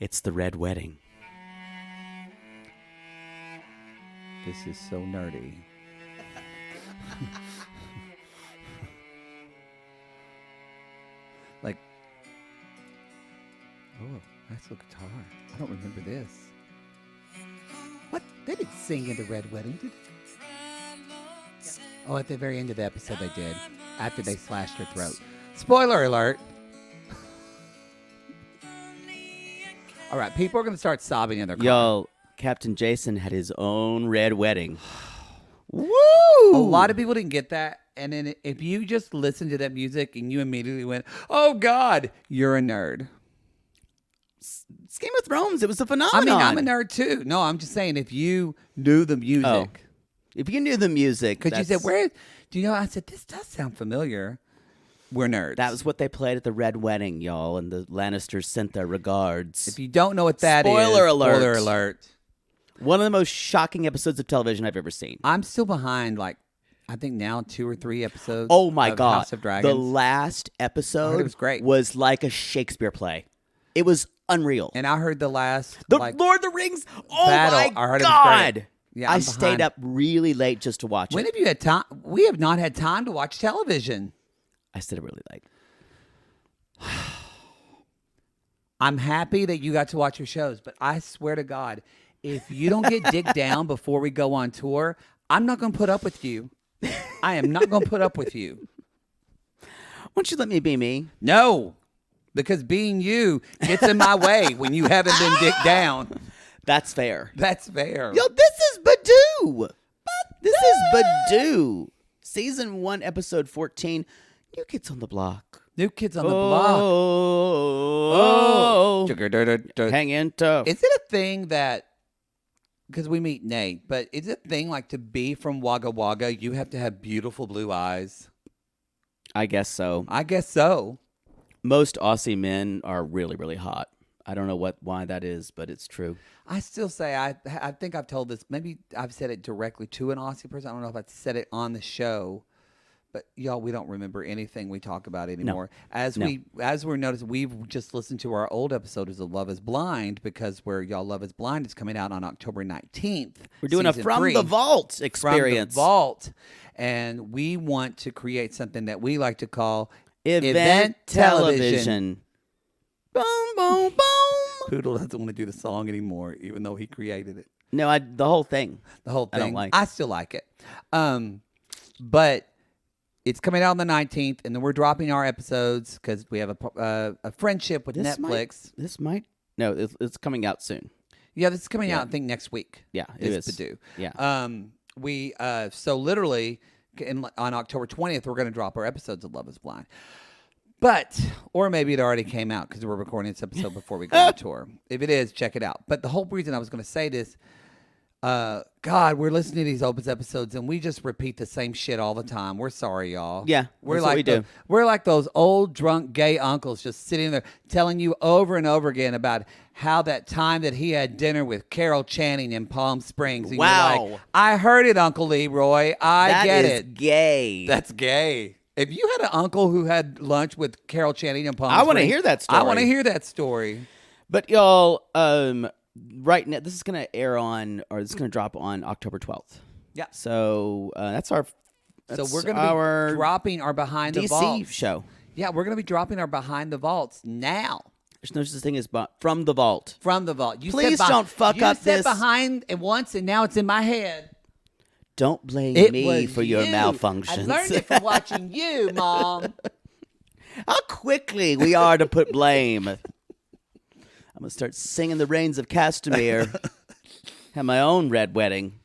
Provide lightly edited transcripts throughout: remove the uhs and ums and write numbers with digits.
It's the Red Wedding. This is so nerdy. Like, oh, nice little guitar. I don't remember this. What? They didn't sing in the Red Wedding, did they? Oh, at the very end of the episode they did. After they slashed her throat. Spoiler alert. All right, people are going to start sobbing in their car. Yo, Captain Jason had his own Red Wedding. Woo! A lot of people didn't get that. And then if you just listened to that music and you immediately went, oh, God, you're a nerd. It's Game of Thrones. It was a phenomenon. I mean, I'm a nerd, too. No, I'm just saying if you knew the music. Oh, if you knew the music. Because you said, where? Do you know? I said, this does sound familiar. We're nerds. That was what they played at the Red Wedding, y'all, and the Lannisters sent their regards. If you don't know what that is, spoiler alert. Spoiler alert. One of the most shocking episodes of television I've ever seen. I'm still behind, like, I think now 2 or 3 episodes. Oh my of God. House of Dragons. The last episode it was great. Was like a Shakespeare play. It was unreal. And I heard the last Lord of the Rings. Oh battle, my I heard it was God. great. Yeah, I I'm stayed behind. up really late just to watch When it. have you had time? We have not had time to watch television. I stayed up really late. I'm happy that you got to watch your shows, but I swear to God, if you don't get dick down before we go on tour, I'm not going to put up with you. I am not going to put up with you. Why don't you let me be me? No, because being you gets in my way when you haven't been dick down. That's fair. That's fair. Yo, this is Badoo. This is Badoo. Season 1, episode 14. New Kids on the Block. New Kids on the Block. Oh. Hang in tough. Is it a thing that, because we meet Nate, but is it a thing like to be from Wagga Wagga, you have to have beautiful blue eyes? I guess so. I guess so. Most Aussie men are really, really hot. I don't know why that is, but it's true. I still say, I think I've told this, maybe I've said it directly to an Aussie person. I don't know if I've said it on the show, but y'all, we don't remember anything we talk about anymore. As we're noticing, we've just listened to our old episode of Love is Blind, because y'all Love is Blind is coming out on October 19th. We're doing a From the Vault experience. From the Vault. And we want to create something that we like to call Event television. Boom, boom, boom. Poodle doesn't want to do the song anymore, even though he created it. No, the whole thing. The whole thing. I don't like. I still like it. But it's coming out on the 19th, and then we're dropping our episodes because we have a friendship with Netflix. No, it's coming out soon. Yeah, this is coming out, I think, next week. Yeah, it is. Badoo. Yeah. So literally on October 20th, we're going to drop our episodes of Love is Blind. But, or maybe it already came out because we're recording this episode before we go on tour. If it is, check it out. But the whole reason I was going to say this, God, we're listening to these Opus episodes and we just repeat the same shit all the time. We're sorry, y'all. Yeah, we're that's what we do. We're like those old drunk gay uncles just sitting there telling you over and over again about how that time that he had dinner with Carol Channing in Palm Springs. And wow. You're like, I heard it, Uncle Leroy. I get it. That is gay. That's gay. If you had an uncle who had lunch with Carol Channing in Palm Springs, I want to hear that story. I want to hear that story. But y'all, right now, this is going to this is going to drop on October 12th. Yeah. So that's our. So we're going to be dropping our Behind the Vaults DC show. Yeah, we're going to be dropping our Behind the Vaults now. There's no such thing as From the Vault. From the Vault. Please don't fuck up this. You said behind it once, and now it's in my head. Don't blame me for your malfunctions. I learned it from watching you, Mom. How quickly we are to put blame. I'm going to start singing the Rains of Castamere. Have my own Red Wedding.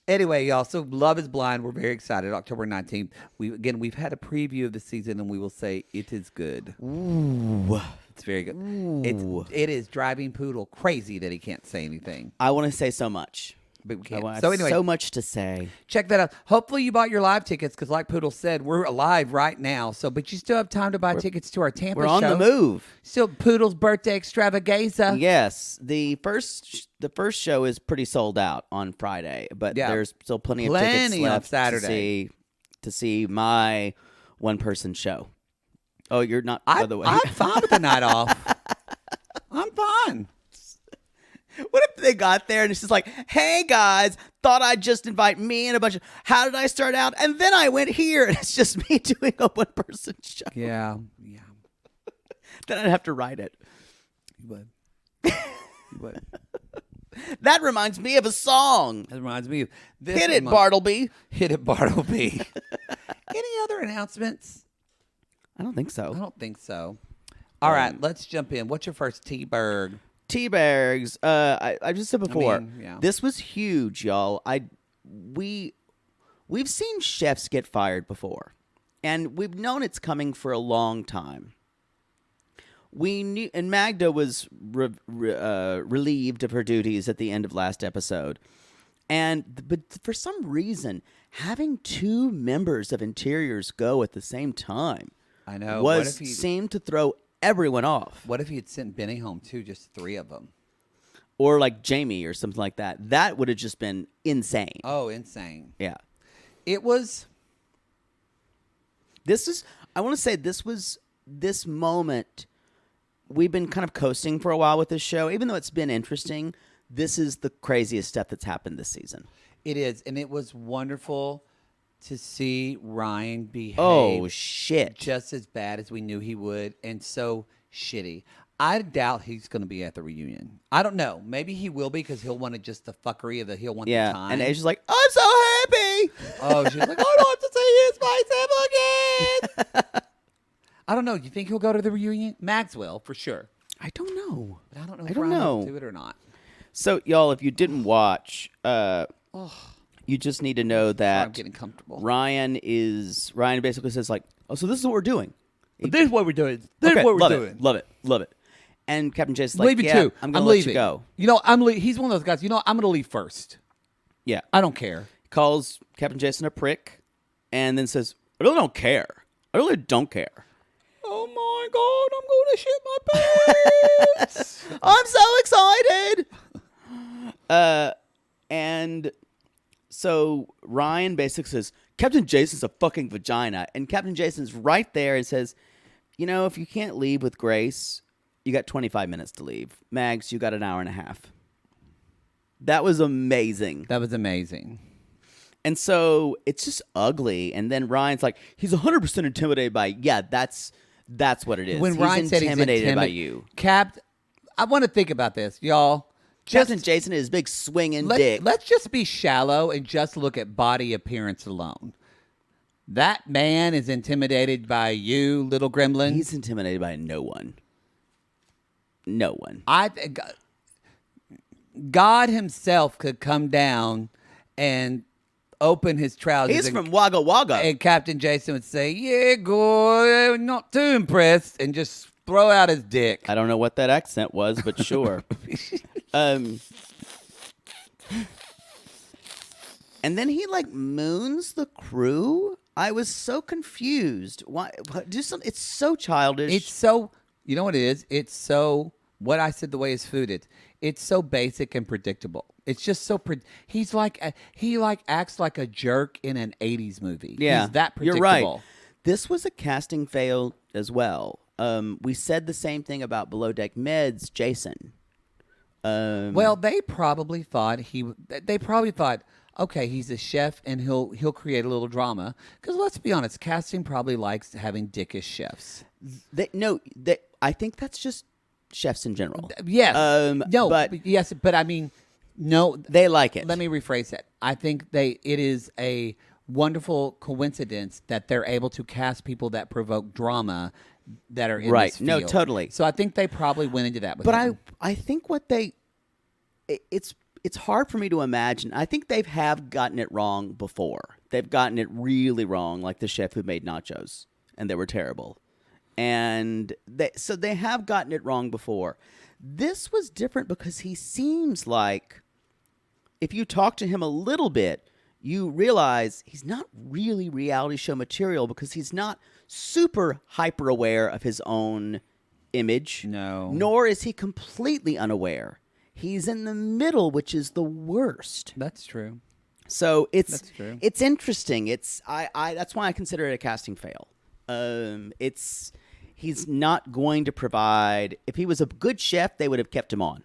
Anyway, y'all, so Love is Blind. We're very excited. October 19th. We've had a preview of the season, and we will say it is good. Ooh. It's very good. Ooh. It is driving Poodle crazy that he can't say anything. I want to say so much. But we can't. So anyway, so much to say. Check that out. Hopefully you bought your live tickets because, like Poodle said, we're alive right now. But you still have time to buy tickets to our Tampa show. We're on the move. Still Poodle's birthday extravaganza. Yes, the first show is pretty sold out on Friday, but there's still plenty of tickets left on Saturday to see my one-person show. Oh, you're not. By the way, I'm fine with the night off. I'm fine. What if they got there and it's just like, hey guys, thought I'd just invite me and a bunch of, how did I start out? And then I went here and it's just me doing a one-person show. Yeah. Then I'd have to write it. You would. You would. That reminds me of a song. That reminds me of this. Hit it, Bartleby. Hit it, Bartleby. Any other announcements? I don't think so. I don't think so. All right, let's jump in. What's your first T-Berg? Teabags. I just said before. Yeah. This was huge, y'all. We've seen chefs get fired before, and we've known it's coming for a long time. We knew, and Magda was relieved of her duties at the end of last episode, but for some reason, having two members of Interiors go at the same time, I know, seemed to throw everyone off. What if he had sent Benny home too, just three of them? Or like Jamie or something like that. That would have just been insane. Oh, insane. Yeah. It was. I want to say this moment, we've been kind of coasting for a while with this show. Even though it's been interesting, this is the craziest stuff that's happened this season. It is. And it was wonderful to see Ryan behave. Oh, shit. Just as bad as we knew he would. And so shitty. I doubt he's going to be at the reunion. I don't know. Maybe he will be because he'll want just the fuckery of he'll want the time. And Aisha's like, I'm so happy. Oh, she's like, I don't have to see his face ever again. I don't know. You think he'll go to the reunion? Max will, for sure. I don't know. But I don't know I if don't Ryan know. will do it or not. So, y'all, if you didn't watch, you just need to know that I'm getting comfortable. Ryan basically says like, oh, so this is what we're doing. This is what we're doing. This is what we're doing. Love it. And Captain Jason's like, Leave yeah, too. I'm going to let leaving. you go. You know, he's one of those guys, I'm going to leave first. Yeah. I don't care. Calls Captain Jason a prick and then says, I really don't care. I really don't care. Oh my God, I'm going to shit my pants. I'm so excited. And so Ryan basically says, Captain Jason's a fucking vagina. And Captain Jason's right there and says, you know, if you can't leave with grace, you got 25 minutes to leave. Mags, you got an hour and a half. That was amazing. That was amazing. And so it's just ugly. And then Ryan's like, he's 100% intimidated by you. Yeah, that's what it is. When Ryan said he's intimidated by you. I want to think about this, y'all. Captain Jason is big swinging dick. Let's just be shallow and just look at body appearance alone. That man is intimidated by you, little gremlin. He's intimidated by no one. No one. I think God himself could come down and open his trousers. He's from Wagga Wagga. And Captain Jason would say, yeah, boy, not too impressed, and just throw out his dick. I don't know what that accent was, but sure. And then he like moons the crew. I was so confused. Why? Do something. It's so childish. It's so, you know what it is? It's so, what I said, the way his food is. It's so basic and predictable. It's just so, he acts like a jerk in an 80s movie. Yeah. He's that predictable. You're right. This was a casting fail as well. We said the same thing about Below Deck Med's Jason. Well, they probably thought okay, he's a chef and he'll create a little drama. Because let's be honest, casting probably likes having dickish chefs. I think that's just chefs in general. Yes. But I mean, no, they like it. Let me rephrase that. I think it is a wonderful coincidence that they're able to cast people that provoke drama that are in this field. No, totally. So I think they probably went into that with But him. I think it's hard for me to imagine. I think they have gotten it wrong before. They've gotten it really wrong, like the chef who made nachos, and they were terrible. And they have gotten it wrong before. This was different because he seems like, if you talk to him a little bit, you realize he's not really reality show material because he's not super hyper aware of his own image. No. Nor is he completely unaware. He's in the middle, which is the worst. That's true. So That's true. It's interesting. That's why I consider it a casting fail. He's not going to provide. If he was a good chef, they would have kept him on.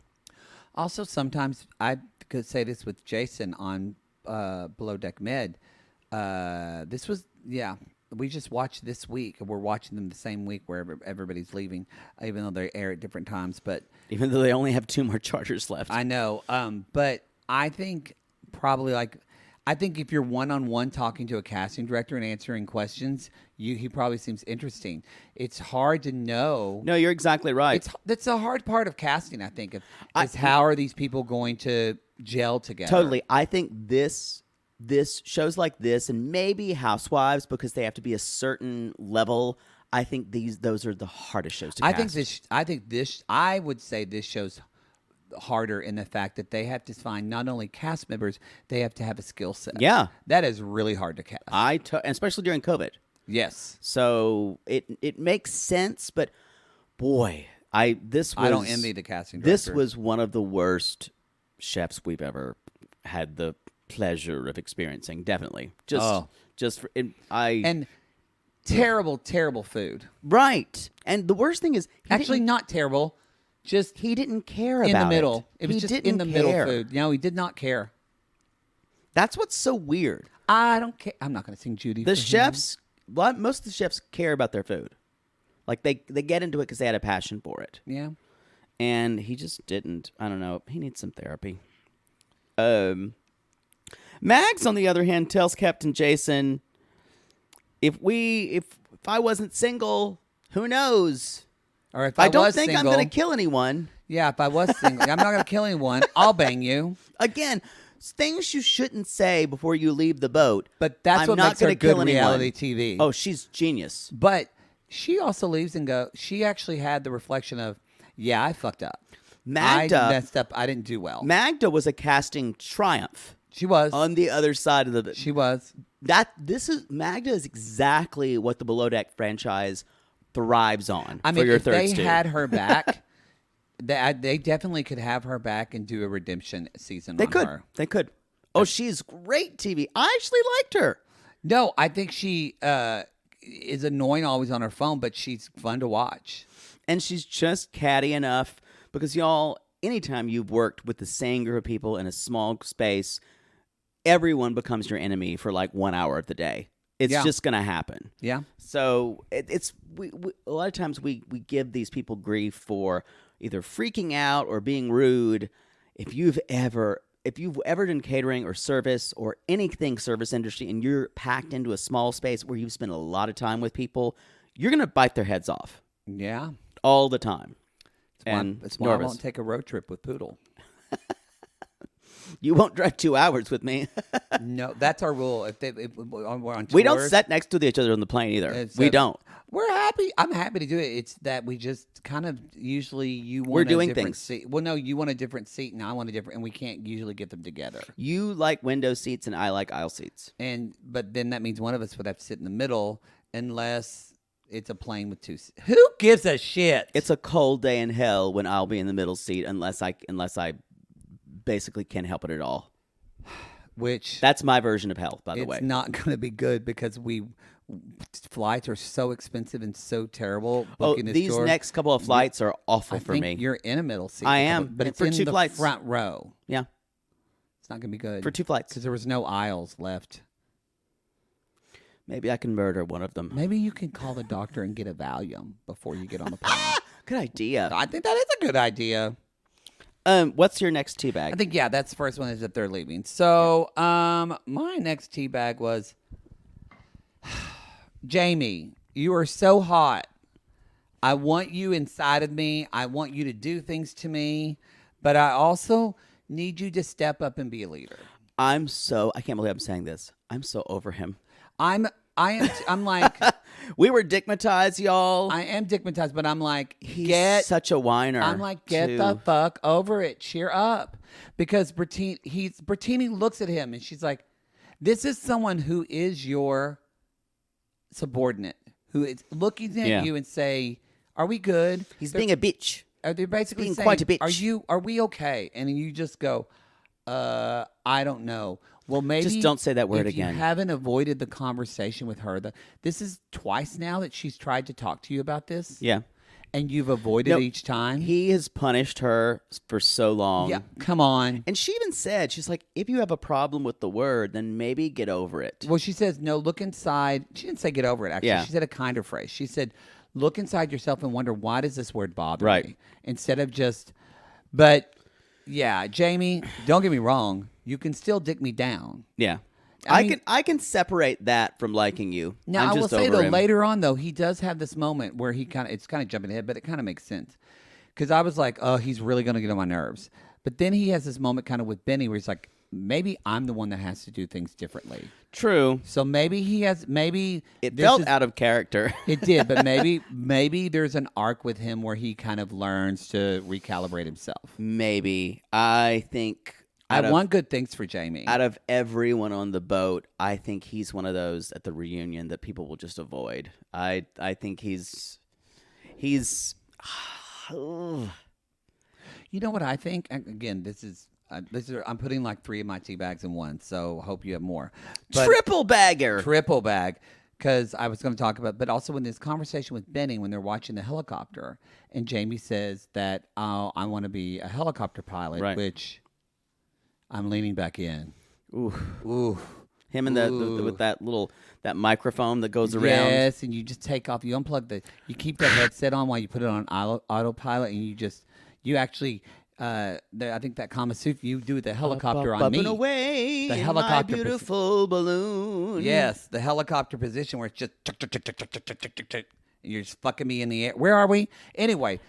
Also, sometimes I could say this with Jason on Below Deck Med. This was, we just watched this week. We're watching them the same week where everybody's leaving, even though they air at different times. But even though they only have 2 more charters left. I know. But I think probably I think if you're one-on-one talking to a casting director and answering questions, he probably seems interesting. It's hard to know. No, you're exactly right. That's a hard part of casting, I think, is how are these people going to gel together? Totally. I think this shows like this, and maybe Housewives, because they have to be a certain level. I think those are the hardest shows to cast. I would say this show's harder in the fact that they have to find not only cast members, they have to have a skill set. Yeah. That is really hard to cast. And especially during COVID. Yes. So it makes sense, but boy, I don't envy the casting director. This was one of the worst chefs we've ever had the pleasure of experiencing. Definitely. And terrible food. Right. And the worst thing is actually not terrible. Just he didn't care about in the middle. It was just in the middle food. No, he did not care. That's what's so weird. I don't care. I'm not going to sing Judy. The chefs, most of the chefs care about their food. Like they get into it because they had a passion for it. Yeah. And he just didn't. I don't know. He needs some therapy. Mags, on the other hand, tells Captain Jason, if I wasn't single, who knows? Or if I don't was think single, I'm going to kill anyone. Yeah, if I was single, I'm not going to kill anyone. I'll bang you. Again, things you shouldn't say before you leave the boat. But that's I'm what not makes her gonna good kill reality anyone. TV. Oh, she's genius. But she also leaves and goes. She actually had the reflection of, yeah, I fucked up. Magda I messed up. I didn't do well. Magda was a casting triumph. She was. On the other side of the... She was. Magda is exactly what the Below Deck franchise thrives on. I mean, for your if third they stew. had her back, they definitely could have her back and do a redemption season They on could. her. They could. Oh, she's great TV. I actually liked her. No, I think she is annoying always on her phone, but she's fun to watch. And she's just catty enough because, y'all, anytime you've worked with the same group of people in a small space, everyone becomes your enemy for like 1 hour of the day. It's just going to happen. Yeah. So we a lot of times we give these people grief for either freaking out or being rude. If you've ever done catering or service or anything service industry and you're packed into a small space where you've spent a lot of time with people, you're going to bite their heads off. Yeah. All the time. That's why I won't take a road trip with Poodle. You won't drive 2 hours with me. No, that's our rule. If we're on tours, we don't sit next to each other on the plane either. We don't. We're happy. I'm happy to do it. It's that we just kind of usually you want we're doing a different things. seat. Well, no, you want a different seat, and I want a different, and we can't usually get them together. You like window seats, and I like aisle seats. But then that means one of us would have to sit in the middle, unless it's a plane with two seats. Who gives a shit? It's a cold day in hell when I'll be in the middle seat, unless I basically can't help it at all. Which that's my version of hell, by the way. It's not going to be good because flights are so expensive and so terrible. These next couple of flights are awful for me. You're in a middle seat. I am, but it's for in 2 the flights. front row. Yeah, it's not going to be good for 2 flights because there was no aisles left. Maybe I can murder one of them. Maybe you can call the doctor and get a Valium before you get on the plane. Good idea. I think that is a good idea. What's your next tea bag? I think that's the first one is that they're leaving. So, my next tea bag was Jamie. You are so hot. I want you inside of me. I want you to do things to me, but I also need you to step up and be a leader. I can't believe I'm saying this. I'm so over him. I'm like we were dickmatized, y'all. I am dickmatized, but I'm like, he's such a whiner. I'm like, get the fuck over it. Cheer up. Because Bertini looks at him and she's like, this is someone who is your subordinate, who is looking at you and say, are we good? He's being a bitch. They're basically being saying, quite a bitch. Are we okay? And you just go, I don't know. Well, maybe just don't say that word if again. You haven't avoided the conversation with her. This is twice now that she's tried to talk to you about this. Yeah. And you've avoided each time? He has punished her for so long. Yeah, come on. And she even said, she's like, if you have a problem with the word, then maybe get over it. Well, she says, no, look inside. She didn't say get over it, actually. Yeah. She said a kinder phrase. She said, look inside yourself and wonder, why does this word bother me? Instead of just, but yeah, Jamie, don't get me wrong. You can still dick me down. Yeah. I I can separate that from liking you. Now, I'm I will just say, over though, him. later on, though, he does have this moment where it's kind of jumping ahead, but it kind of makes sense. Because I was like, oh, he's really going to get on my nerves. But then he has this moment kind of with Benny where he's like, maybe I'm the one that has to do things differently. True. So maybe It felt out of character. It did, but maybe there's an arc with him where he kind of learns to recalibrate himself. Maybe. I think... I want good things for Jamie. Out of everyone on the boat, I think he's one of those at the reunion that people will just avoid. I think he's You know what I think? Again, this is I'm putting like 3 of my tea bags in one, so hope you have more. But triple bagger. Triple bag. Because I was going to talk about, but also in this conversation with Benny when they're watching the helicopter, and Jamie says that, oh, I want to be a helicopter pilot, Right. which I'm leaning back in. Ooh. Ooh. Him and with that microphone that goes around. Yes, and you just take off. You unplug you keep that headset on while you put it on autopilot, and you actually, I think that Kama Sutra you do the helicopter on me. Up and away The in helicopter my beautiful balloon. Yes, the helicopter position where it's just and you're just fucking me in the air. Where are we? Anyway,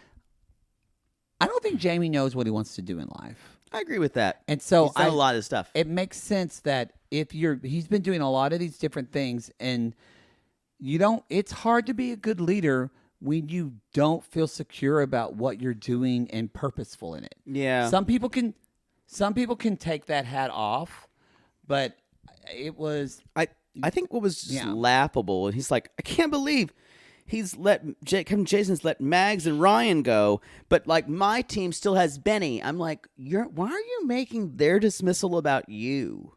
I don't think Jamie knows what he wants to do in life. I agree with that. And so he's done a lot of stuff. It makes sense that he's been doing a lot of these different things, and it's hard to be a good leader when you don't feel secure about what you're doing and purposeful in it. Yeah. Some people can take that hat off, but it was I think what was just Yeah. laughable, and he's like, I can't believe he's Kevin Jason's let Mags and Ryan go, but like my team still has Benny. I'm like, why are you making their dismissal about you?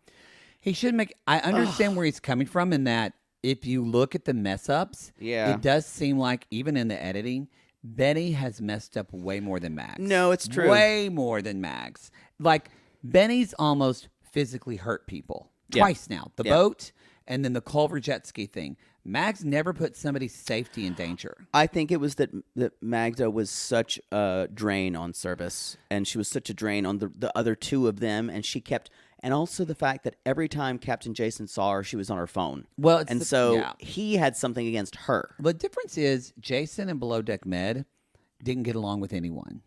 He should make. I understand where he's coming from in that if you look at the mess ups, Yeah. it does seem like even in the editing, Benny has messed up way more than Mags. No, it's true. Way more than Mags. Like Benny's almost physically hurt people twice now. The boat and then the Culver jet ski thing. Mags never put somebody's safety in danger. I think it was that Magda was such a drain on service, and she was such a drain on the other two of them, and she kept, and also the fact that every time Captain Jason saw her, she was on her phone. Well, he had something against her. The difference is Jason and Below Deck Med didn't get along with anyone.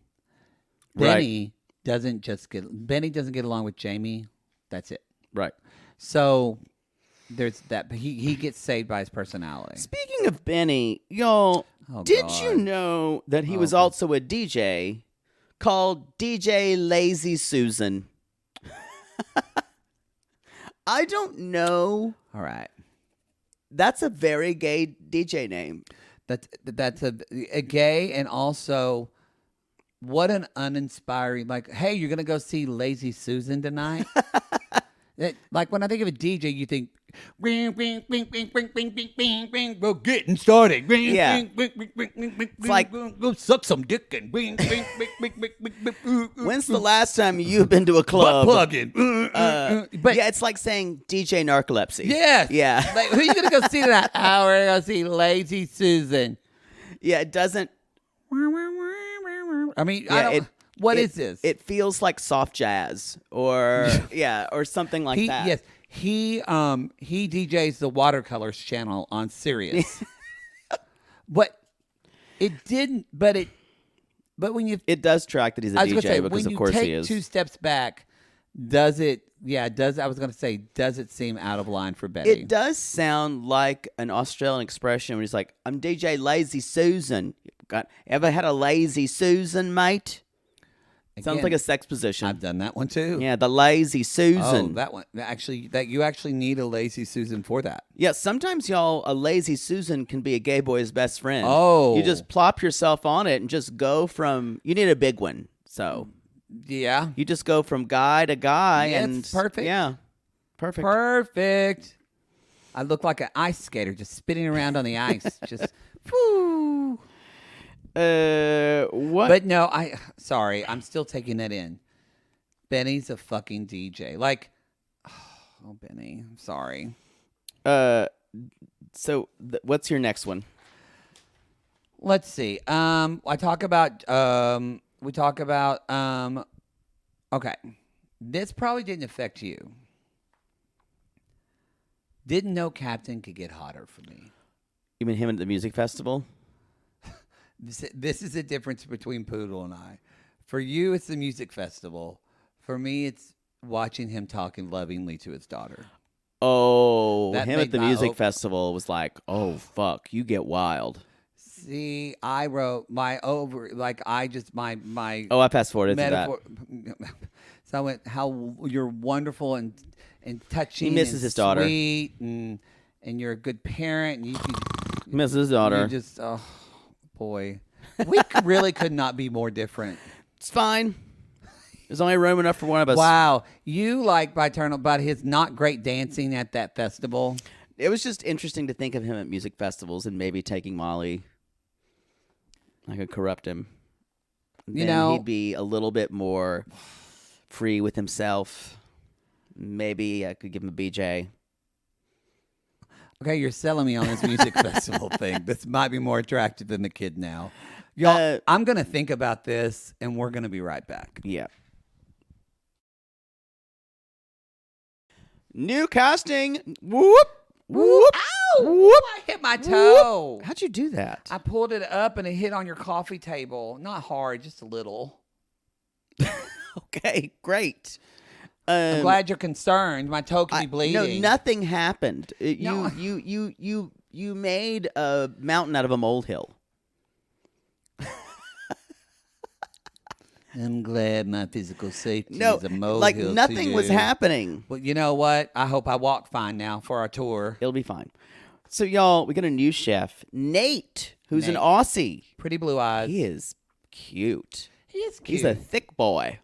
Benny doesn't get along with Jamie. That's it. Right. So there's that, but he gets saved by his personality. Speaking of Benny, y'all, did God. you know that he was also a DJ called DJ Lazy Susan? I don't know. All right. That's a very gay DJ name. That's a gay, and also what an uninspiring, like, hey, you're going to go see Lazy Susan tonight? Like when I think of a DJ, you think, ring, ring, ring, ring, ring, ring, ring, ring, ring, we're getting started. Ring, Yeah. ring, ring, ring, ring, ring, ring, It's like, go suck some dick and ring, ring, ring, ring, ring, ring, ring. When's the last time you've been to a club? Butt plugging. But Yeah, it's like saying DJ Narcolepsy. yes. Yeah. Like, who are you going to go see tonight? Oh, we're going to go see Lazy Susan. Yeah, it doesn't. I mean, what is this? It feels like soft jazz or or something like that. Yes, he DJs the Watercolors channel on Sirius. But it didn't. But when you, It does track that he's a I was gonna DJ say, because when of course you he take is. 2 steps back, does it? Yeah, does I was gonna say, does it seem out of line for Betty? It does sound like an Australian expression when he's like, I'm DJ Lazy Susan. Ever had a Lazy Susan, mate? Sounds Again, like a sex position. I've done that one too. Yeah, the Lazy Oh, Susan. that one you actually need a Lazy Susan for that. Yeah, sometimes y'all, a Lazy Susan can be a gay boy's best friend. Oh. You just plop yourself on it and just go from, you need a big one. So Yeah. you just go from guy to guy. Yeah, and it's perfect. Yeah, perfect. Perfect. I look like an ice skater just spinning around on the ice. Just, whoo. What? But no, sorry, I'm still taking that in. Benny's a fucking DJ. Like, oh, Benny, I'm sorry. So what's your next one? Let's see. We talk about. Okay, this probably didn't affect you. Didn't know Captain could get hotter for me. You mean him at the music festival? This is the difference between Poodle and I. For you, it's the music festival. For me, it's watching him talking lovingly to his daughter. Oh, That him made at the my music festival was like, oh, fuck, you get wild. See, I wrote my my. Oh, I fast forwarded to that. metaphor. So I went, how you're wonderful and touching. He misses and his daughter. Sweet and you're a good parent. And you Misses his daughter. You just, oh boy, we really could not be more different. It's fine. There's only room enough for one of us. Wow, you like about his not great dancing at that festival. It was just interesting to think of him at music festivals and maybe taking Molly. I could corrupt him. Then he'd be a little bit more free with himself. Maybe I could give him a BJ. Okay, you're selling me on this music festival thing. This might be more attractive than the kid now. Y'all, I'm going to think about this, and we're going to be right back. Yeah. New casting. Whoop. Whoop. Ow! Whoop. I hit my toe. Whoop. How'd you do that? I pulled it up, and it hit on your coffee table. Not hard, just a little. Okay, great. I'm glad you're concerned. My toe could be bleeding. No, nothing happened. No. You made a mountain out of a molehill. I'm glad my physical safety No, is a molehill like to nothing was you. happening. Well, you know what? I hope I walk fine now for our tour. It'll be fine. So, y'all, we got a new chef, Nate, who's an Nate. Aussie. Pretty blue eyes. He is cute. He is cute. He's a thick boy.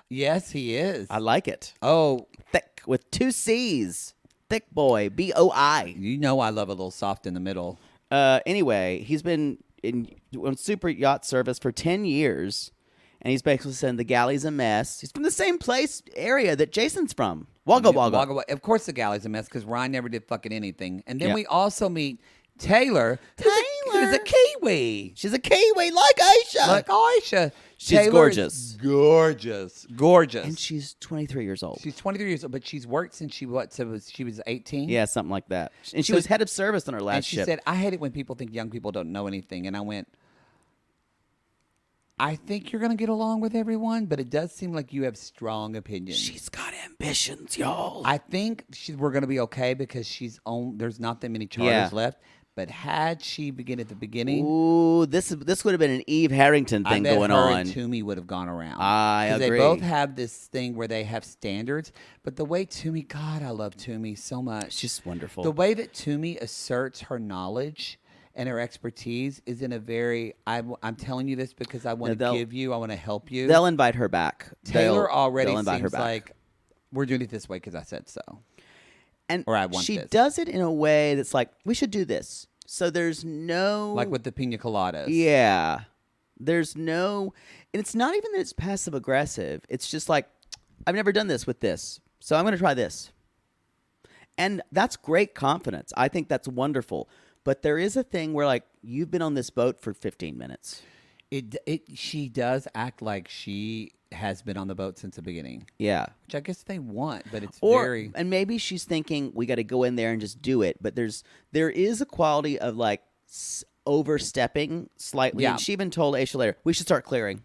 Yes, he is. I like it. Oh, Thick with 2 C's. Thick boy. BOI. you know I love a little soft in the middle. Anyway, he's been on super yacht service for 10 years. And he's basically saying the galley's a mess. He's from the same area that Jason's from. Wagga Wagga. Wagga Wagga. Of course the galley's a mess because Ryan never did fucking anything. And then Yeah. we also meet Taylor, who's a Kiwi. She's a Kiwi like Aesha. Like Aesha. She's Taylor is gorgeous. Gorgeous. And she's 23 years old. She's 23 years old, but she's worked since she was 18. Yeah, something like that. And she So- was head of service on her last And she ship. said, I hate it when people think young people don't know anything. And I went, I think you're going to get along with everyone, but it does seem like you have strong opinions. She's got ambitions, y'all. I think we're going to be okay because there's not that many charters left. But had she begin at the beginning, Ooh, this would have been an Eve Harrington thing I bet going her on. and Toomey would have gone around. I 'Cause agree. They both have this thing where they have standards. But the way Toomey, God, I love Toomey so much. She's wonderful. The way that Toomey asserts her knowledge and her expertise is in a very, I'm telling you this because I want to give you, I want to help you. They'll invite her back. Taylor already they'll invite her seems back. like we're doing it this way because I said so. And or I want she this. does it in a way that's like, we should do this. So there's no... Like with the pina coladas. Yeah. There's no... And it's not even that it's passive-aggressive. It's just like, I've never done this with this, so I'm going to try this. And that's great confidence. I think that's wonderful. But there is a thing where, like, you've been on this boat for 15 minutes. She does act like she has been on the boat since the beginning. Yeah. Which I guess they want, but it's And maybe she's thinking, we got to go in there and just do it. But there is a quality of, like, overstepping slightly. Yeah. And she even told Aesha later, we should start clearing.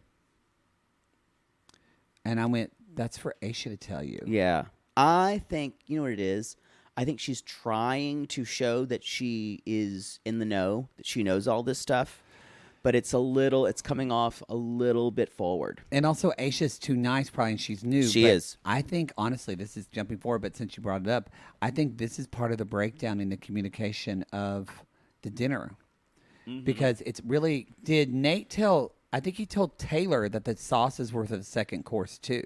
And I went, that's for Aesha to tell you. Yeah. I think, you know what it is? I think she's trying to show that she is in the know, that she knows all this stuff. But it's coming off a little bit forward. And also, Aisha's too nice, probably, and she's new. She but is. I think, honestly, this is jumping forward, but since you brought it up, I think this is part of the breakdown in the communication of the dinner. Mm-hmm. Because it's really, did Nate tell, I think he told Taylor that the sauce is worth a second course, too.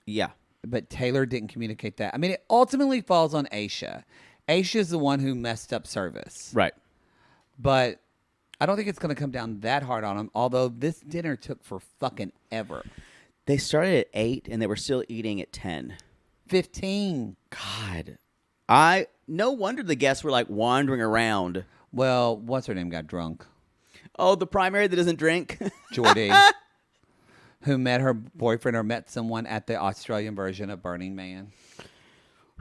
Yeah. But Taylor didn't communicate that. I mean, it ultimately falls on Aesha. Aesha's the one who messed up service. Right. But I don't think it's going to come down that hard on them. Although this dinner took for fucking ever. They started at 8 and they were still eating at 10. 15. God, no wonder the guests were like wandering around. Well, what's her name got drunk? Oh, the primary that doesn't drink. Jordy, who met her boyfriend or met someone at the Australian version of Burning Man.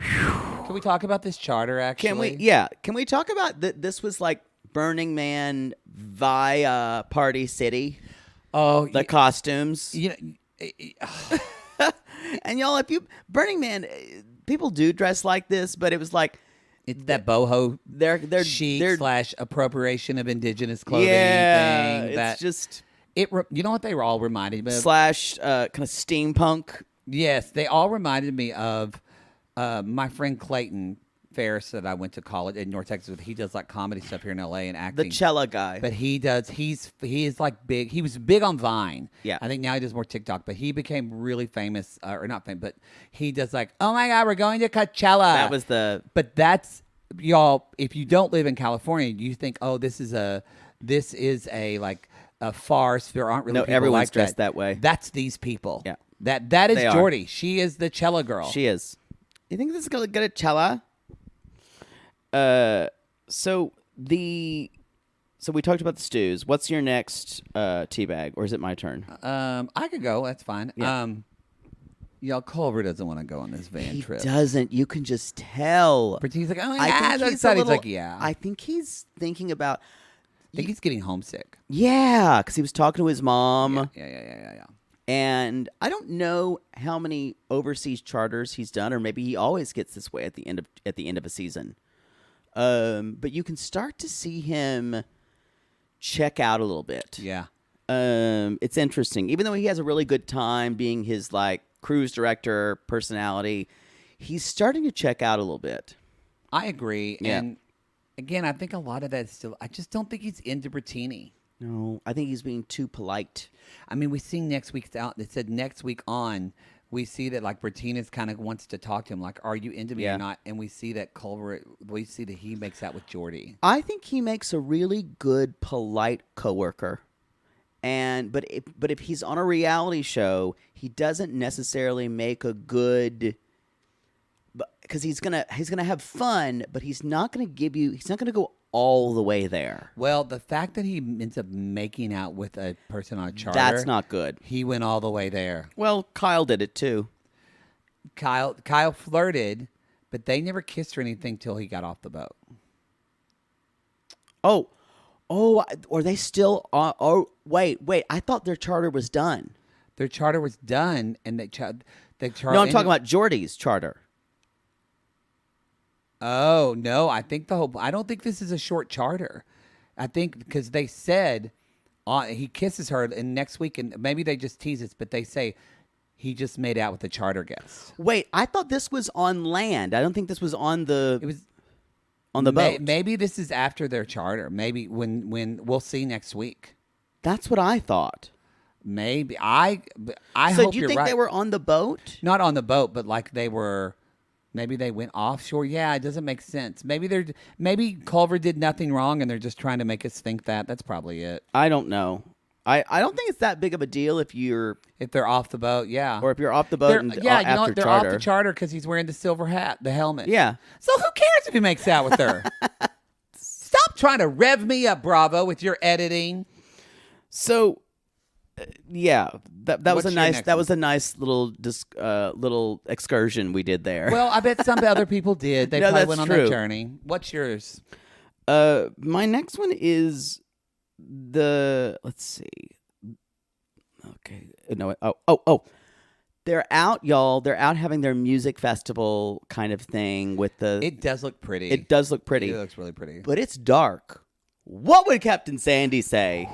Can we talk about this charter? Actually, Can we? Yeah. Can we talk about that? This was like Burning Man via Party City. Oh, The costumes. you know, And y'all, if you Burning Man, people do dress like this, but it was like it's that boho they're chic / appropriation of indigenous clothing yeah, thing. it's That just you know what they were all reminded me of? / kind of steampunk. Yes, they all reminded me of my friend Clayton Ferris that I went to college in North Texas with. He does like comedy stuff here in LA and The acting. Cella guy. But he is like big. He was big on Vine. Yeah. I think now he does more TikTok, but he became really famous, or not famous, but he does like, oh my God, we're going to Coachella. That was the But that's, y'all, if you don't live in California, you think, oh, this is a like a farce. There aren't really No, people everyone's like dressed that way. That's these people. Yeah. That is They are. Jordy. She is the Cella girl. She is. You think this is gonna get a Cella? So we talked about the stews. What's your next tea bag, or is it my turn? I could go. That's fine. Yeah. Y'all, Culver doesn't want to go on this van He trip. doesn't. You can just tell. But he's like, oh my I God, think that's he's a exciting. little, He's like, yeah. I think he's thinking about. I think he's getting homesick. Yeah, because he was talking to his mom, Yeah. and I don't know how many overseas charters he's done, or maybe he always gets this way at the end of a season. But you can start to see him check out a little bit. Yeah. It's interesting. Even though he has a really good time being his like cruise director personality, he's starting to check out a little bit. I agree. Yeah. And again, I think a lot of that is still, I just don't think he's into Brittini. No, I think he's being too polite. I mean, we see next week's out. It said next week on, we see that like Brittina's kind of wants to talk to him. Like, are you into me Yeah. or not? And we see that Culver, we see that he makes out with Jordy. I think he makes a really good, polite coworker. But if he's on a reality show, he doesn't necessarily make a good, because he's gonna have fun, but he's not gonna go all the way there. Well, the fact that he ends up making out with a person on a charter, That's not good. He went all the way there. Well, Kyle did it too. Kyle flirted, but they never kissed or anything till he got off the boat. Oh, are they still? Wait. I thought their charter was done. Their charter was done, and they charter. No, I'm talking about Jordy's charter. Oh no, I don't think this is a short charter. I think because they said he kisses her, and next week, and maybe they just tease us, but they say he just made out with a charter guest. Wait, I thought this was on land. I don't think this was on the. It was on the boat. Maybe this is after their charter. Maybe when we'll see next week. That's what I thought. Maybe I So hope do you you're think right. they were on the boat? Not on the boat, but like they were. Maybe they went offshore. Yeah, it doesn't make sense. Maybe Culver did nothing wrong, and they're just trying to make us think that. That's probably it. I don't know. I don't think it's that big of a deal if they're off the boat, yeah. or if you're off the boat and yeah, you know after what? They're charter. off the charter because he's wearing the silver hat, the helmet. Yeah. So who cares if he makes out with her? Stop trying to rev me up, Bravo, with your editing. So, yeah, that was What's a your nice next that one? was a nice little excursion we did there. Well, I bet some other people did. They No, probably that's went on true. that journey. What's yours? My next one is let's see. Okay. No. Oh. They're out, y'all. They're out having their music festival kind of thing with the. It does look pretty. It does look pretty. It looks really pretty. But it's dark. What would Captain Sandy say?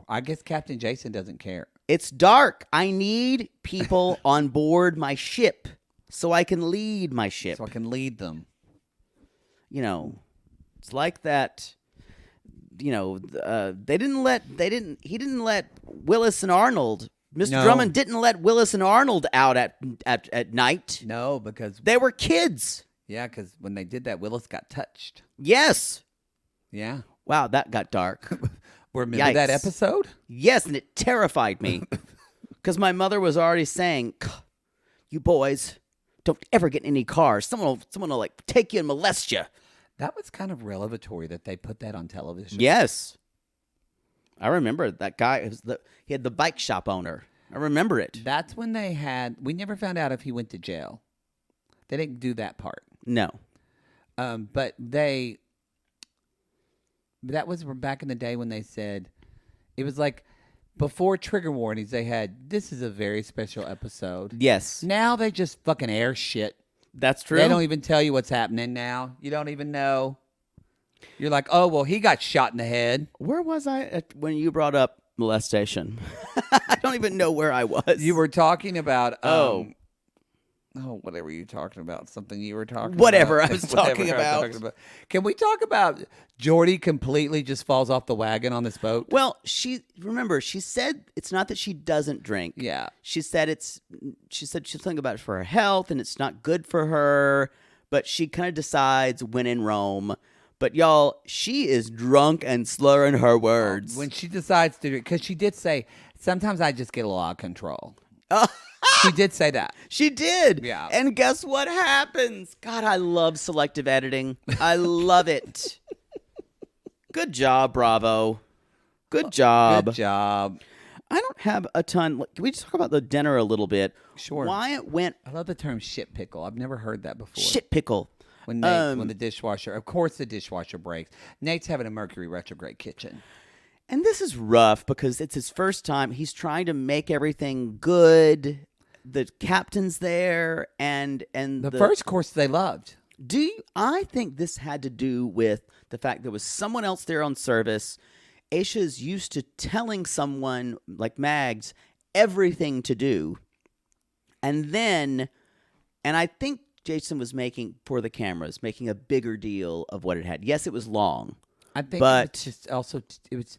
I guess Captain Jason doesn't care. It's dark. I need people on board my ship so I can lead my ship. So I can lead them. You know, it's like that. You know, he didn't let Willis and Arnold. Mr. No. Drummond didn't let Willis and Arnold out at night. No, because They were kids. because when they did that, Willis got touched. Yes. Yeah. Wow, that got dark. Remember that Yikes. episode? Yes, and it terrified me because my mother was already saying, "You boys don't ever get in any cars. Someone will like take you and molest you." That was kind of revelatory that they put that on television. Yes, I remember that guy. He had the bike shop owner. I remember it. That's when we never found out if he went to jail. They didn't do that part. No. But that was back in the day when they said, it was like before trigger warnings, they had, this is a very special episode. Yes, Now they just fucking air shit. that's true. They don't even tell you what's happening now. You don't even know. You're like, oh, well, he got shot in the head. Where was I when you brought up molestation? I don't even know where I was. You were talking about, Oh, whatever you talking about. Something you were talking Whatever about. I was talking about. Can we talk about Jordy completely just falls off the wagon on this boat? Well, she said it's not that she doesn't drink. Yeah. She said she's thinking about it for her health and it's not good for her, but she kind of decides when in Rome. But y'all, she is drunk and slurring her words. When she decides to, because she did say, sometimes I just get a little out of control. She did say that. She did. Yeah. And guess what happens? God, I love selective editing. I love it. Good job, Bravo. Good job. Good job. I don't have a ton. Can we just talk about the dinner a little bit? Sure. Why it went I love the term shit pickle. I've never heard that before. shit pickle. When the dishwasher, of course the dishwasher breaks. Nate's having a Mercury retrograde kitchen. And this is rough because it's his first time. He's trying to make everything good. The captain's there, and The first course they loved. I think this had to do with the fact there was someone else there on service. Aesha's used to telling someone like Mags everything to do. And I think Jason was making, for the cameras, making a bigger deal of what it had. Yes, it was long. I think But- it was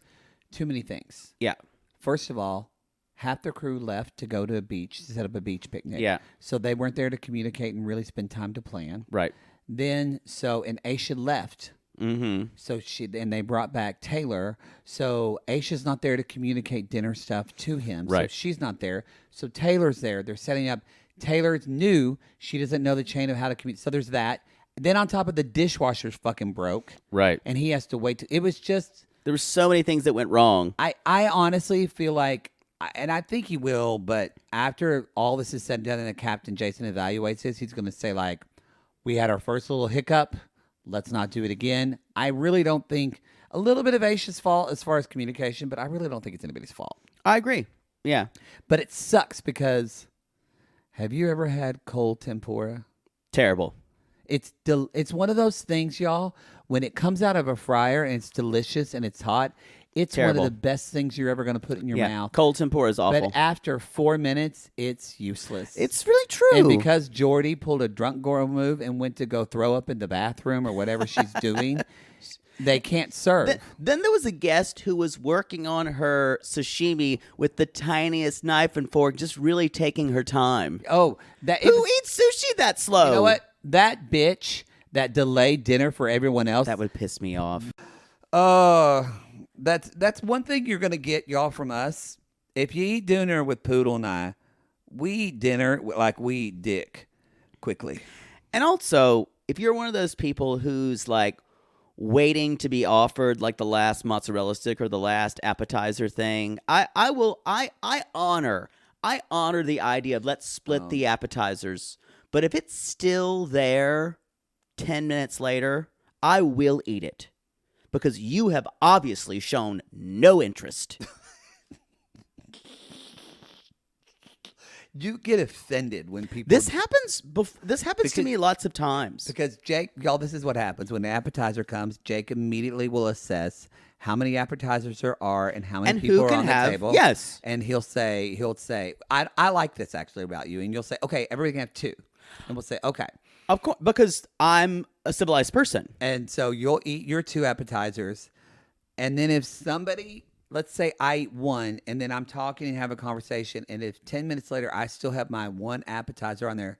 too many things. Yeah. First of all, half the crew left to go to a beach, to set up a beach picnic. Yeah. So they weren't there to communicate and really spend time to plan. Right. And Aesha left. Mm-hmm. So they brought back Taylor. So Aisha's not there to communicate dinner stuff to him. Right. So she's not there. So Taylor's there. They're setting up. Taylor's new. She doesn't know the chain of how to communicate. So there's that. Then on top of the dishwasher's fucking broke. Right. And he has to wait. It was just. There were so many things that went wrong. I honestly feel like, and I think he will, but after all this is said and done and the Captain Jason evaluates this, he's going to say, like, we had our first little hiccup. Let's not do it again. I really don't think, a little bit of Aisha's fault as far as communication, but I really don't think it's anybody's fault. I agree. Yeah. But it sucks because, have you ever had cold tempura? Terrible. It's one of those things, y'all, when it comes out of a fryer and it's delicious and it's hot, it's Terrible. one of the best things you're ever going to put in your mouth. Cold tempura is awful. But after 4 minutes, it's useless. It's really true. And because Jordy pulled a drunk girl move and went to go throw up in the bathroom or whatever she's doing, they can't serve. Then there was a guest who was working on her sashimi with the tiniest knife and fork, just really taking her time. Who Eats sushi that slow? You know what? That bitch that delayed dinner for everyone else. That would piss me off. That's one thing you're gonna get, y'all, from us. If you eat dinner with Poodle and I, we eat dinner like we eat dick quickly. And also, if you're one of those people who's like waiting to be offered like the last mozzarella stick or the last appetizer thing, I honor the idea of let's split the appetizers. But if it's still there 10 minutes later, I will eat it. Because you have obviously shown no interest. You get offended when people. This happens to me lots of times. Because Jake, y'all, this is what happens when the appetizer comes. Jake immediately will assess how many appetizers there are and how many And people who are can on the have- table. yes. And he'll say, I like this actually about you. And you'll say, okay, everybody can have two. And we'll say, okay. Of course, because I'm a civilized person. And so you'll eat your two appetizers. And then if somebody, let's say I eat one, and then I'm talking and have a conversation, and if 10 minutes later I still have my one appetizer on there,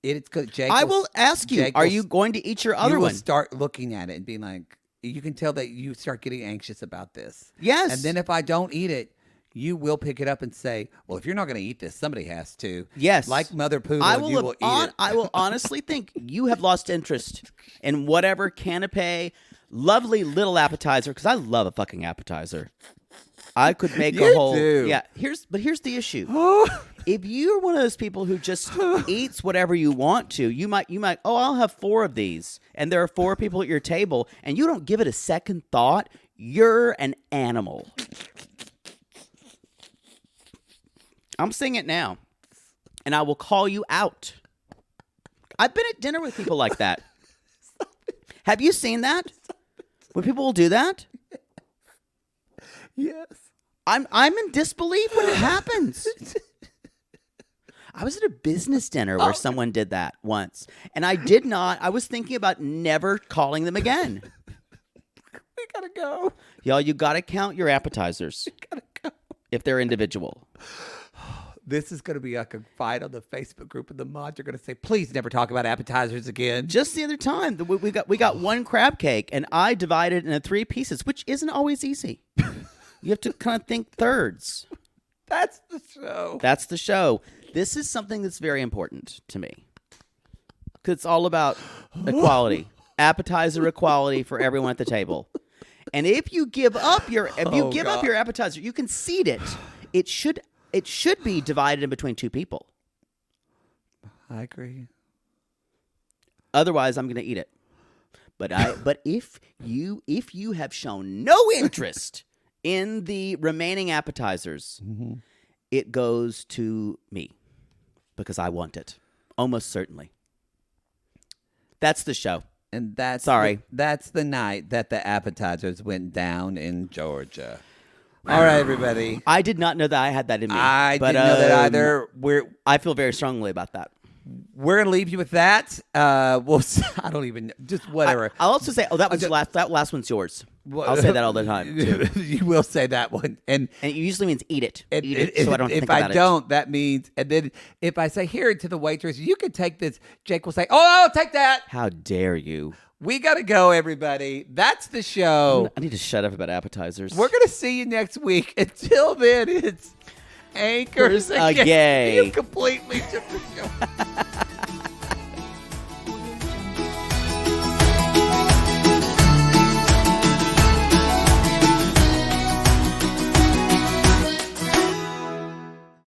it's good. Jake, I will ask you, are you going to eat your other you will one? start looking at it and being like, you can tell that you start getting anxious about this. Yes. And then if I don't eat it, you will pick it up and say, well, if you're not going to eat this, somebody has to. Yes. Like Mother Poodle, you will eat it. I will honestly think you have lost interest in whatever canapé, lovely little appetizer, because I love a fucking appetizer. I could make a whole... do. Yeah, here's the issue. If you're one of those people who just eats whatever you want to, you might, I'll have 4 of these, and there are 4 people at your table, and you don't give it a second thought, you're an animal. I'm saying it now, and I will call you out. I've been at dinner with people like that. Have you seen that? When people will do that? Yes. I'm in disbelief when it happens. I was at a business dinner where someone did that once, and I was thinking about never calling them again. We gotta go. Y'all, you gotta count your appetizers. We gotta go. If they're individual. This is going to be like a fight on the Facebook group, and the mods are going to say, please never talk about appetizers again. Just the other time, we got 1 crab cake, and I divided it into 3 pieces, which isn't always easy. You have to kind of think thirds. That's the show. That's the show. This is something that's very important to me. Because it's all about equality. Appetizer equality for everyone at the table. And if you give up your appetizer, you can seed it. It should be divided in between 2 people. I agree. Otherwise, I'm going to eat it. But if you have shown no interest in the remaining appetizers, it goes to me because I want it. Almost certainly. That's the show. And that's the night that the appetizers went down in Georgia. All right, everybody. I did not know that I had that in me. I didn't know that either. I feel very strongly about that. We're going to leave you with that. I don't even know. Just whatever. I'll also say, that last one's yours. I'll say that all the time, too. You will say that one. And it usually means eat it. Eat it if, so I don't think if about I don't, that means, and then if I say, here to the waitress, you can take this, Jake will say, oh, I'll take that. How dare you? We got to go, everybody. That's the show. I need to shut up about appetizers. We're going to see you next week. Until then, it's Anchors a Gay. You completely took the show.